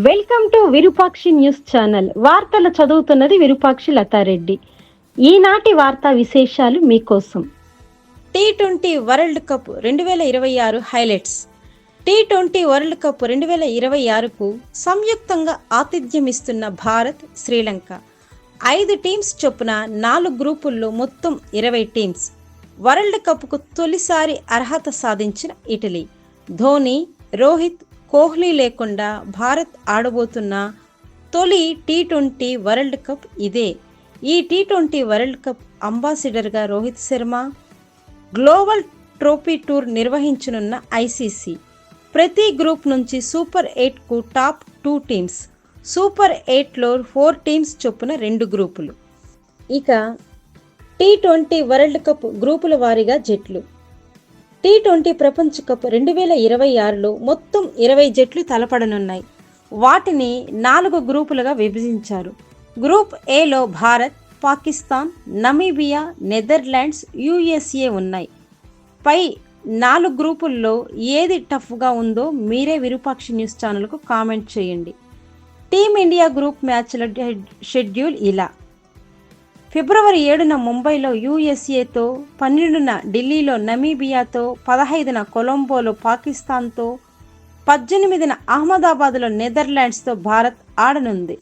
Welcome to Virupakshi news channel. వార్తలు చదువుతున్నది విరూపాక్షి లతారెడ్డి. ఈనాటి వార్తా విశేషాలు మీకోసం. టీ20 వరల్డ్ కప్ 2026 హైలైట్స్. టీ20 వరల్డ్ కప్ 2026కు సంయుక్తంగా ఆతిథ్యమిస్తున్న భారత్, శ్రీలంక. 5 టీమ్స్ చొప్పున 4 గ్రూపుల్లో మొత్తం 20 టీమ్స్. వరల్డ్ కప్కు తొలిసారి అర్హత సాధించిన ఇటలీ. ధోని, రోహిత్, కోహ్లీ లేకుండా భారత్ ఆడబోతున్న తొలి టీ20 వరల్డ్ కప్ ఇదే. ఈ టీ20 వరల్డ్ కప్ అంబాసిడర్గా Rohit Sharma, global trophy tour నిర్వహించనున్న ఐసీసీ. ప్రతి గ్రూప్ నుంచి సూపర్ 8కు టాప్ 2 టీమ్స్, సూపర్ 8లో 4 టీమ్స్ చొప్పున 2 గ్రూపులు. ఇక టీ20 వరల్డ్ కప్ గ్రూపుల వారీగా జట్లు. టీ20 ప్రపంచ కప్ 2026లో మొత్తం 20 జట్లు తలపడనున్నాయి. వాటిని 4 గ్రూపులుగా విభజించారు. గ్రూప్ ఏలో Bharat, Pakistan, Namibia, Netherlands, USA ఉన్నాయి. పై 4 గ్రూపుల్లో ఏది టఫ్గా ఉందో మీరే విరూపాక్షి న్యూస్ ఛానల్కు కామెంట్ చేయండి. టీమిండియా గ్రూప్ మ్యాచ్ల షెడ్యూల్ ఇలా: ఫిబ్రవరి 7న ముంబైలో యుఎస్ఏతో, 12న ఢిల్లీలో నమీబియాతో, 15న కొలంబోలో పాకిస్తాన్తో, 18న అహ్మదాబాద్లో నెదర్లాండ్స్తో భారత్ ఆడనుంది.